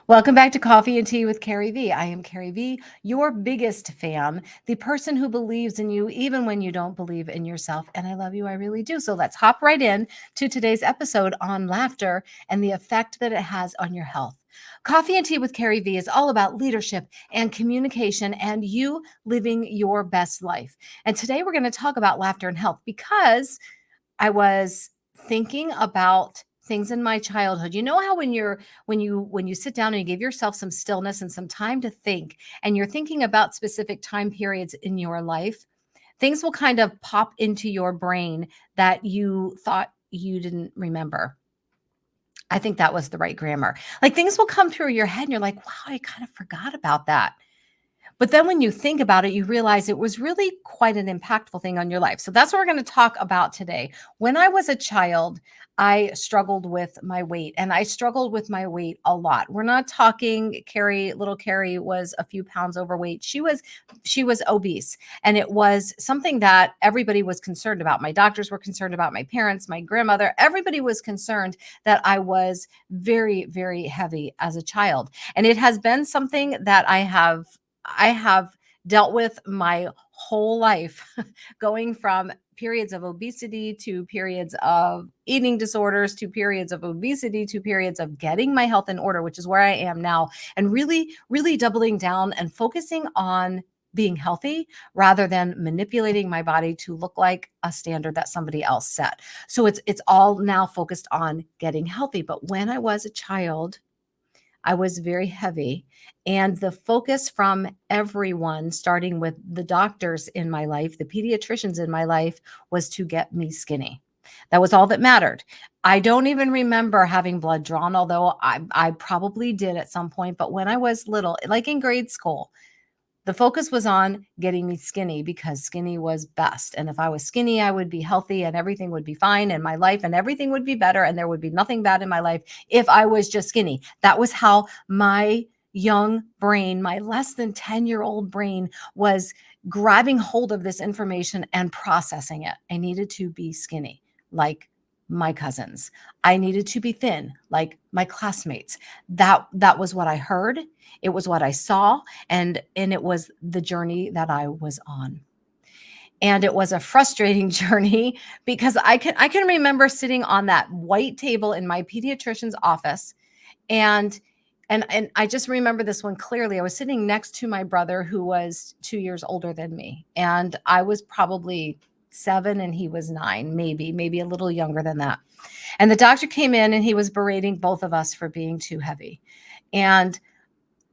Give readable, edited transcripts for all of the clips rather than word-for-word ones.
Welcome back to Coffee and Tea with Carrie V. I am Carrie V, your biggest fan, the person who believes in you even when you don't believe in yourself. And I love you, I really do. So let's hop right in to today's episode on laughter and the effect that it has on your health. Coffee and Tea with Carrie V is all about leadership and communication and you living your best life. And today we're going to talk about laughter and health because I was thinking about things in my childhood. You know how when you sit down and you give yourself some stillness and some time to think and you're thinking about specific time periods in your life, things will kind of pop into your brain that you thought you didn't remember. I think that was the right grammar. Like things will come through your head and you're like, "Wow, I kind of forgot about that." But then when you think about it, you realize it was really quite an impactful thing on your life. So that's what we're going to talk about today. When I was a child, I struggled with my weight and I struggled with my weight a lot. We're not talking little Carrie was a few pounds overweight. She was obese and it was something that everybody was concerned about. My doctors were concerned about, my parents, my grandmother, everybody was concerned that I was very, very heavy as a child. And it has been something that I have dealt with my whole life, going from periods of obesity to periods of eating disorders to periods of obesity to periods of getting my health in order, which is where I am now, and really, really doubling down and focusing on being healthy rather than manipulating my body to look like a standard that somebody else set. So it's all now focused on getting healthy. But when I was a child, I was very heavy. And the focus from everyone, starting with the doctors in my life, the pediatricians in my life, was to get me skinny. That was all that mattered. I don't even remember having blood drawn, although I probably did at some point. But when I was little, like in grade school, the focus was on getting me skinny because skinny was best. And if I was skinny, I would be healthy and everything would be fine in my life and everything would be better and there would be nothing bad in my life if I was just skinny. That was how my young brain, my less than 10-year-old brain, was grabbing hold of this information and processing it. I needed to be skinny, like my cousins. I needed to be thin, like my classmates. That was what I heard. It was what I saw and it was the journey that I was on. And it was a frustrating journey because I can remember sitting on that white table in my pediatrician's office and and I just remember this one clearly. I was sitting next to my brother who was 2 years older than me and I was probably 7 and he was 9, maybe a little younger than that. And the doctor came in and he was berating both of us for being too heavy. And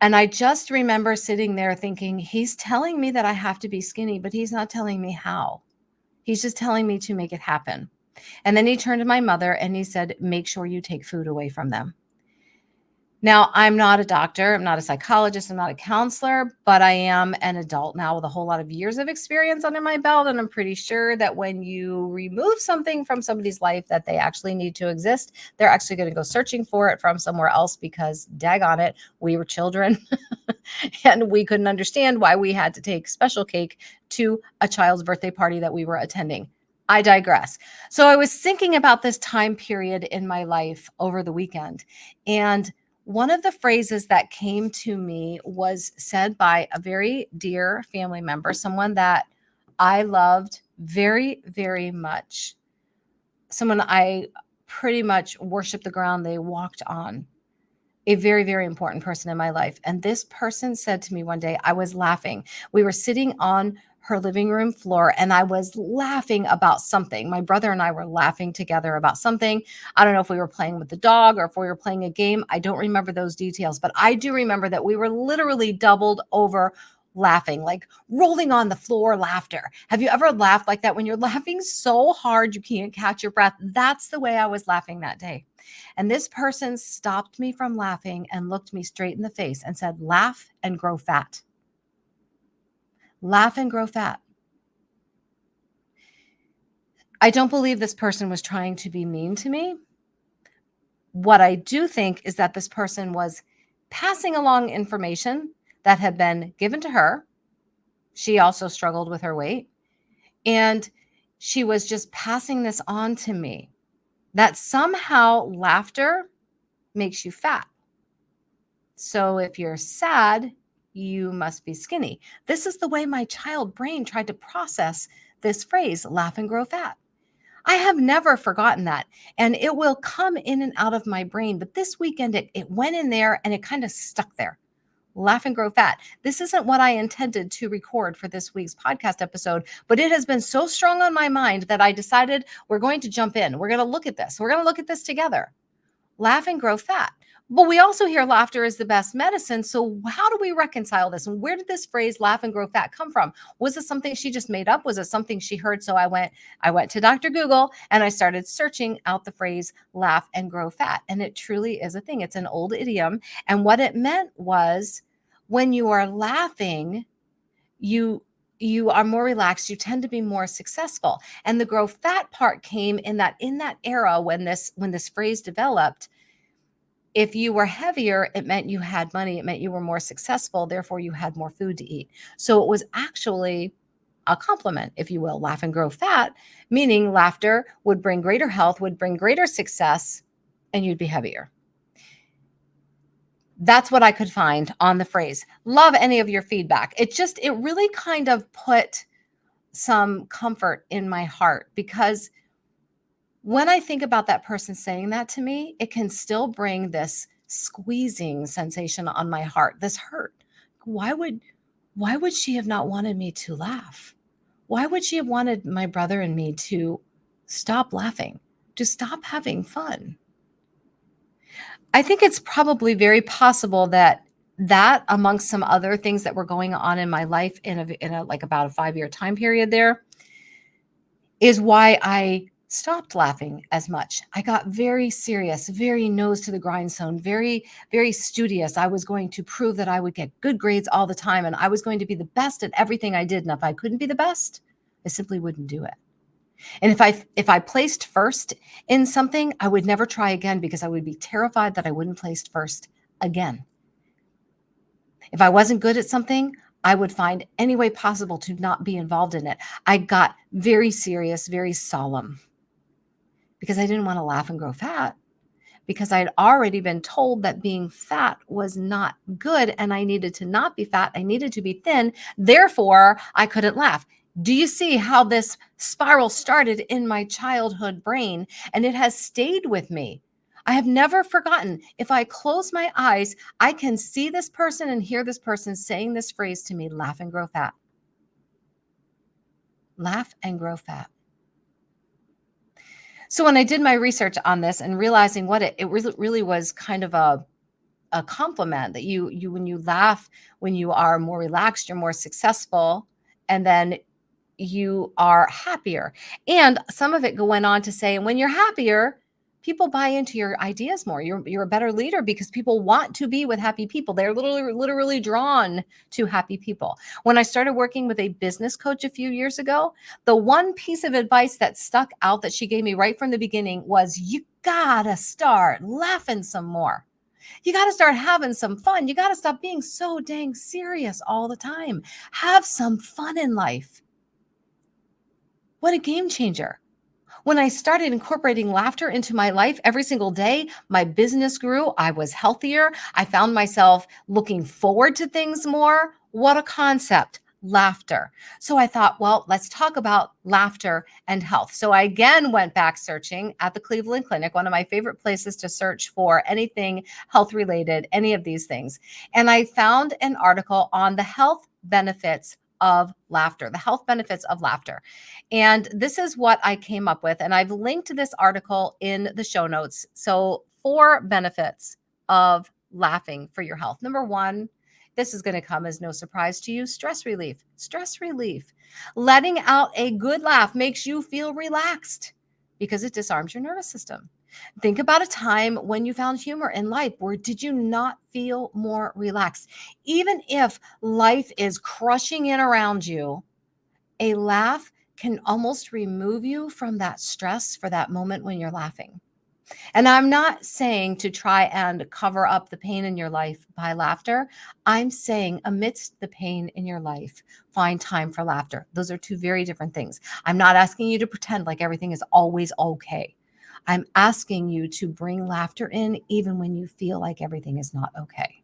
and I just remember sitting there thinking, he's telling me that I have to be skinny, but he's not telling me how. He's just telling me to make it happen. And then he turned to my mother and he said, make sure you take food away from them. Now, I'm not a doctor, I'm not a psychologist, I'm not a counselor, but I am an adult now with a whole lot of years of experience under my belt. And I'm pretty sure that when you remove something from somebody's life that they actually need to exist, they're actually going to go searching for it from somewhere else because, daggone it, we were children and we couldn't understand why we had to take special cake to a child's birthday party that we were attending. I digress. So I was thinking about this time period in my life over the weekend. And one of the phrases that came to me was said by a very dear family member, someone that I loved very, very much, someone I pretty much worshiped the ground they walked on, a very, very important person in my life. And this person said to me one day, I was laughing. We were sitting on her living room floor and I was laughing about something. My brother and I were laughing together about something. I don't know if we were playing with the dog or if we were playing a game. I don't remember those details, but I do remember that we were literally doubled over laughing, like rolling on the floor laughter. Have you ever laughed like that when you're laughing so hard you can't catch your breath? That's the way I was laughing that day. And this person stopped me from laughing and looked me straight in the face and said, laugh and grow fat. Laugh and grow fat. I don't believe this person was trying to be mean to me. What I do think is that this person was passing along information that had been given to her. She also struggled with her weight. And she was just passing this on to me that somehow laughter makes you fat. So if you're sad, you must be skinny. This is the way my child brain tried to process this phrase, laugh and grow fat. I have never forgotten that. And it will come in and out of my brain. But this weekend, it went in there and it kind of stuck there. Laugh and grow fat. This isn't what I intended to record for this week's podcast episode, but it has been so strong on my mind that I decided we're going to jump in. We're going to look at this. We're going to look at this together. Laugh and grow fat. But we also hear laughter is the best medicine. So how do we reconcile this? And where did this phrase laugh and grow fat come from? Was it something she just made up? Was it something she heard? So I went to Dr. Google and I started searching out the phrase laugh and grow fat. And it truly is a thing. It's an old idiom. And what it meant was when you are laughing, you are more relaxed, you tend to be more successful. And the grow fat part came in that era when this phrase developed. If you were heavier, it meant you had money, it meant you were more successful, therefore you had more food to eat. So it was actually a compliment, if you will. Laugh and grow fat, meaning laughter would bring greater health, would bring greater success, and you'd be heavier. That's what I could find on the phrase. Love any of your feedback. It really kind of put some comfort in my heart, because when I think about that person saying that to me, it can still bring this squeezing sensation on my heart, this hurt. Why would she have not wanted me to laugh? Why would she have wanted my brother and me to stop laughing, to stop having fun? I think it's probably very possible that amongst some other things that were going on in my life in a like about a 5-year time period there is why I stopped laughing as much. I got very serious, very nose to the grindstone, very, very studious. I was going to prove that I would get good grades all the time and I was going to be the best at everything I did. And if I couldn't be the best, I simply wouldn't do it. And if I placed first in something, I would never try again because I would be terrified that I wouldn't place first again. If I wasn't good at something, I would find any way possible to not be involved in it. I got very serious, very solemn because I didn't want to laugh and grow fat, because I'd already been told that being fat was not good and I needed to not be fat. I needed to be thin. Therefore, I couldn't laugh. Do you see how this spiral started in my childhood brain? And it has stayed with me. I have never forgotten. If I close my eyes, I can see this person and hear this person saying this phrase to me, laugh and grow fat. Laugh and grow fat. So when I did my research on this and realizing what it really was kind of a compliment that you when you laugh, when you are more relaxed, you're more successful, and then you are happier. And some of it went on to say, and when you're happier, people buy into your ideas more. You're a better leader because people want to be with happy people. They're literally drawn to happy people. When I started working with a business coach a few years ago, the one piece of advice that stuck out that she gave me right from the beginning was, you gotta start laughing some more. You got to start having some fun. You got to stop being so dang serious all the time. Have some fun in life. What a game changer. When I started incorporating laughter into my life every single day, my business grew. I was healthier. I found myself looking forward to things more. What a concept. Laughter. So I thought, well, let's talk about laughter and health. So I again went back searching at the Cleveland Clinic, one of my favorite places to search for anything health related, any of these things. And I found an article on the health benefits of laughter, the health benefits of laughter. And this is what I came up with. And I've linked this article in the show notes. So 4 benefits of laughing for your health. Number 1, this is going to come as no surprise to you. Stress relief. Stress relief. Letting out a good laugh makes you feel relaxed because it disarms your nervous system. Think about a time when you found humor in life. Where did you not feel more relaxed? Even if life is crushing in around you, a laugh can almost remove you from that stress for that moment when you're laughing. And I'm not saying to try and cover up the pain in your life by laughter. I'm saying amidst the pain in your life, find time for laughter. Those are 2 very different things. I'm not asking you to pretend like everything is always okay. I'm asking you to bring laughter in even when you feel like everything is not okay.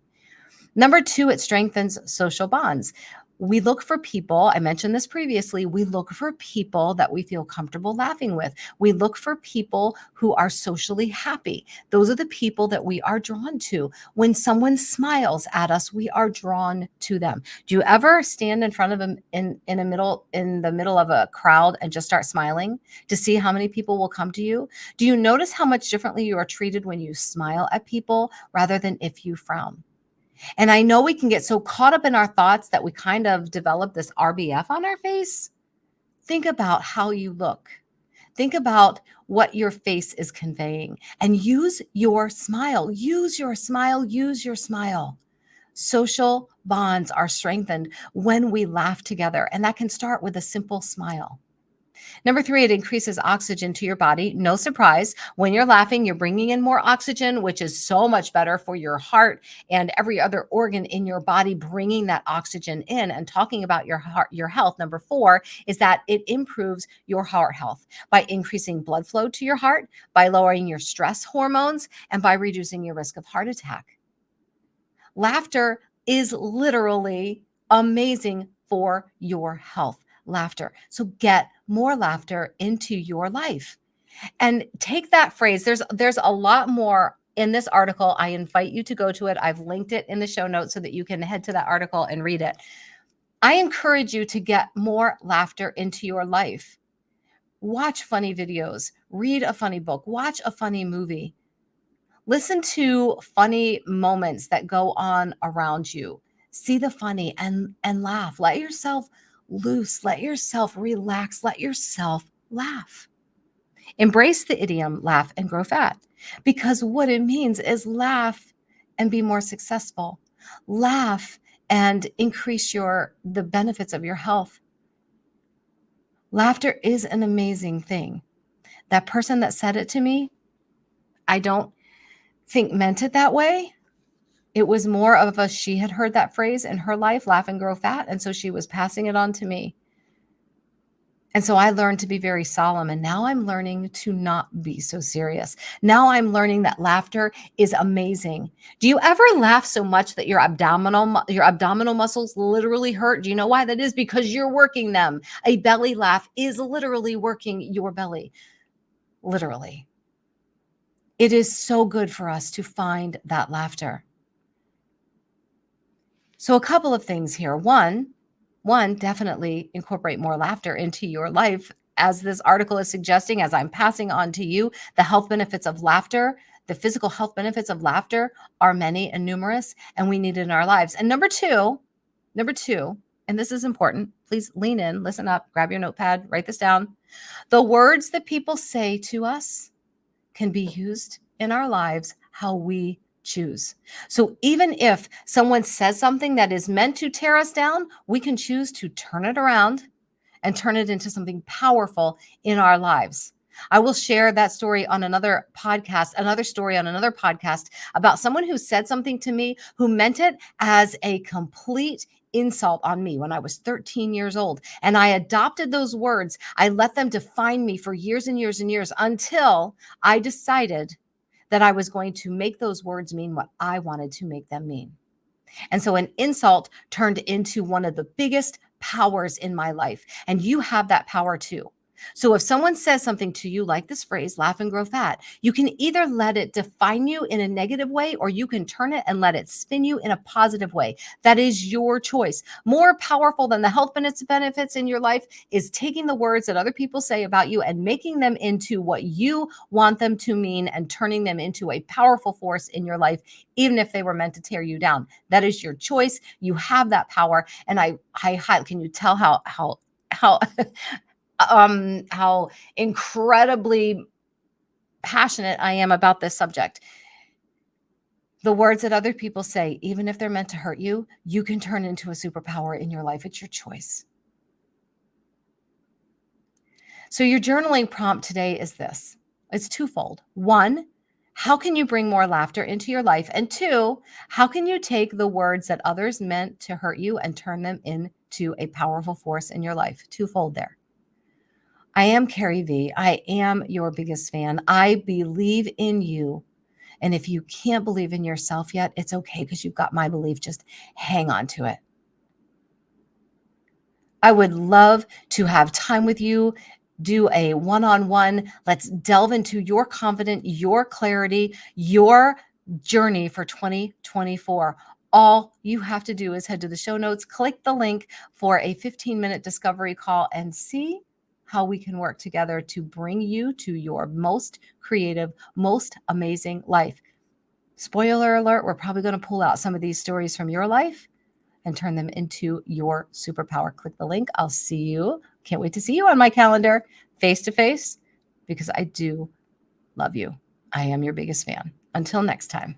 Number two, it strengthens social bonds. We look for people, I mentioned this previously, we look for people that we feel comfortable laughing with. We look for people who are socially happy. Those are the people that we are drawn to. When someone smiles at us, we are drawn to them. Do you ever stand in front of them in the middle of a crowd and just start smiling to see how many people will come to you? Do you notice how much differently you are treated when you smile at people rather than if you frown? And I know we can get so caught up in our thoughts that we kind of develop this RBF on our face. Think about how you look. Think about what your face is conveying and use your smile. Use your smile. Use your smile. Social bonds are strengthened when we laugh together, and that can start with a simple smile. Number three, it increases oxygen to your body. No surprise. When you're laughing, you're bringing in more oxygen, which is so much better for your heart and every other organ in your body, bringing that oxygen in. And talking about your heart, your health, number four is that it improves your heart health by increasing blood flow to your heart, by lowering your stress hormones, and by reducing your risk of heart attack. Laughter is literally amazing for your health. Laughter. So get more laughter into your life. And take that phrase. There's a lot more in this article. I invite you to go to it. I've linked it in the show notes so that you can head to that article and read it. I encourage you to get more laughter into your life. Watch funny videos, read a funny book, watch a funny movie. Listen to funny moments that go on around you. See the funny and laugh. Let yourself loose. Let yourself relax. Let yourself laugh. Embrace the idiom laugh and grow fat, because what it means is laugh and be more successful. Laugh and increase the benefits of your health. Laughter is an amazing thing. That person that said it to me, I don't think meant it that way. It was more of a, she had heard that phrase in her life, laugh and grow fat. And so she was passing it on to me. And so I learned to be very solemn. And now I'm learning to not be so serious. Now I'm learning that laughter is amazing. Do you ever laugh so much that your abdominal muscles literally hurt? Do you know why that is? Because you're working them. A belly laugh is literally working your belly. Literally. It is so good for us to find that laughter. So a couple of things here. One, definitely incorporate more laughter into your life. As this article is suggesting, as I'm passing on to you, the health benefits of laughter, the physical health benefits of laughter are many and numerous, and we need it in our lives. And number two, and this is important, please lean in, listen up, grab your notepad, write this down. The words that people say to us can be used in our lives how we choose. So even if someone says something that is meant to tear us down, we can choose to turn it around and turn it into something powerful in our lives. I will share that story on another podcast, about someone who said something to me who meant it as a complete insult on me when I was 13 years old. And I adopted those words. I let them define me for years and years and years until I decided that I was going to make those words mean what I wanted to make them mean. And so an insult turned into one of the biggest powers in my life. And you have that power too. So if someone says something to you like this phrase, laugh and grow fat, you can either let it define you in a negative way, or you can turn it and let it spin you in a positive way. That is your choice. More powerful than the health benefits in your life is taking the words that other people say about you and making them into what you want them to mean and turning them into a powerful force in your life, even if they were meant to tear you down. That is your choice. You have that power. And I can you tell how how incredibly passionate I am about this subject. The words that other people say, even if they're meant to hurt you, you can turn into a superpower in your life. It's your choice. So your journaling prompt today is this. It's twofold. One, how can you bring more laughter into your life? And two, how can you take the words that others meant to hurt you and turn them into a powerful force in your life? Twofold there. I am Carrie V. I am your biggest fan. I believe in you And if you can't believe in yourself yet, it's okay because you've got my belief. Just hang on to it. I would love to have time with you, do a one-on-one. Let's delve into your confidence, your clarity, your journey for 2024. All you have to do is head to the show notes, click the link for a 15-minute discovery call, and see how we can work together to bring you to your most creative, most amazing life. Spoiler alert, we're probably going to pull out some of these stories from your life and turn them into your superpower. Click the link. I'll see you. Can't wait to see you on my calendar face to face because I do love you. I am your biggest fan. Until next time.